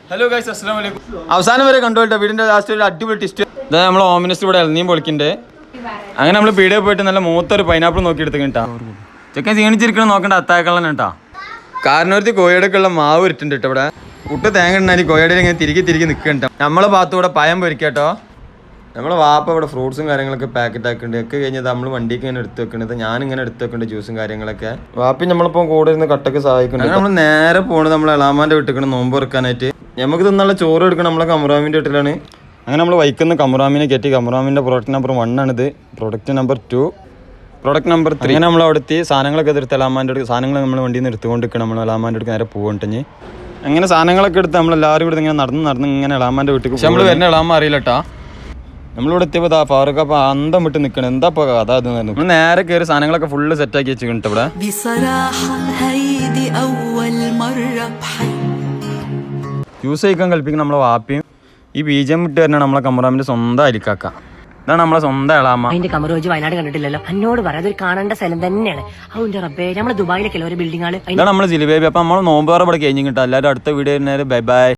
Hello guys, അസ്സലാമു അലൈക്കും. അവസാനം വരെ കണ്ടുപോയിട്ട് വീടിന്റെ ലാസ്റ്റ് ഒരു അടിപൊളി ടിസ്റ്റ്. ഇതാ നമ്മൾ ഓമിനസ് ഇവിടെ ഇളനീം പൊളിക്കണ്ടേ. അങ്ങനെ നമ്മൾ പീടിയെ പോയിട്ട് നല്ല മൂത്തൊരു പൈനാപ്പിൾ നോക്കി എടുത്തിട്ടാ ചെക്കൻ ക്ഷീണിച്ചിരിക്കണം നോക്കണ്ട അത്താക്കള്ളൻ കേട്ടാ. കാരണവരുത്തി കോഴിയുടെക്കുള്ള മാവ് ഇരിട്ടുണ്ട് കേട്ടോ. ഇവിടെ പുട്ട് തേങ്ങ ഇണ്ടായി കോഴിയുടെ ഇങ്ങനെ തിരികെ നിൽക്കണ്ട. നമ്മളെ ഭാഗത്തൂടെ പയം പൊരിക്കാട്ടോ. നമ്മളെ വാപ്പ ഇവിടെ ഫ്രൂട്ട്സും കാര്യങ്ങളൊക്കെ പാക്കറ്റ് ആക്കുന്നുണ്ട്. ഒക്കെ കഴിഞ്ഞത് നമ്മൾ വണ്ടിക്ക് ഇങ്ങനെ എടുത്ത് വെക്കുന്നത്, ഞാനിങ്ങനെ എടുത്ത് വെക്കുന്നുണ്ട് ജ്യൂസും കാര്യങ്ങളൊക്കെ. വാപ്പി നമ്മളിപ്പോൾ കൂടെ ഇരുന്ന് കട്ടൊക്കെ സഹായിക്കുന്നുണ്ട്. നമ്മൾ നേരെ പോണത് നമ്മളെ എളാമാൻ്റെ വീട്ടിൽ നോമ്പ് വെക്കാനായിട്ട്. നമുക്ക് തിന്നുള്ള ചോറ് എടുക്കണം നമ്മളെ കമറാമിൻ്റെ വീട്ടിലാണ്. അങ്ങനെ നമ്മൾ വൈക്കുന്ന കമറാമിനെ കയറ്റി. കമറാമിൻ്റെ പ്രൊഡക്റ്റ് നമ്പർ 1 ആണിത്. Product number 2, product number 3. അങ്ങനെ നമ്മൾ അവിടുത്തെ സാധനങ്ങളൊക്കെ എടുത്ത് എളാമാൻ്റെ അടുത്ത് സാധനങ്ങൾ നമ്മൾ വണ്ടിയിൽ നിന്ന് എടുത്തുകൊണ്ടിരിക്കണം. നമ്മൾ എളാമാൻ്റെ അടുത്ത് നേരെ പോകണ്ടെങ്കിൽ അങ്ങനെ സാധനങ്ങളൊക്കെ എടുത്ത് നമ്മളെല്ലാവരും കൂടെ ഇങ്ങനെ നടന്ന് ഇങ്ങനെ എളാമാൻ്റെ വീട്ടിൽ. പക്ഷെ നമ്മൾ വരുന്ന എളാമ അറിയില്ല കേട്ടോ. നമ്മളിവിടെ എത്തിയപ്പോൾ ഫാറൂഖ് അപ്പോൾ അന്തം വിട്ട് നിൽക്കണം. എന്താ ഇപ്പോൾ കഥ അതായിരുന്നു. നമ്മൾ നേരെ കയറി സാധനങ്ങളൊക്കെ ഫുള്ള് സെറ്റാക്കി വെച്ചിട്ടുണ്ട് ഇവിടെ. ജ്യൂസ് കഴിക്കാൻ കൽപ്പിക്കുന്ന നമ്മളെ വാപ്പിയും ഈ ബീജം വിട്ട് തരണം നമ്മളെ കമറാമിന്റെ സ്വന്തം അരിക്കാക്ക. ഇതാണ് നമ്മളെ സ്വന്തം എളാമ. അതിന്റെ കമറോജ് വയനാട് കണ്ടിട്ടില്ലല്ലോ. എന്നോട് പറയാം, അതൊരു കാണേണ്ട സ്ഥലം തന്നെയാണ്. അതിന്റെ റബ്ബേ, നമ്മളെ ദുബായിലൊക്കെ ഒരു ബിൽഡിംഗ് ആണ്. ഇതാണ് നമ്മളെ ജിലേബി. അപ്പം നമ്മൾ നോമ്പ് ഇവിടെ കഴിഞ്ഞ് കിട്ടാം. എല്ലാവരും അടുത്ത വീഡിയോ ബൈ ബൈ.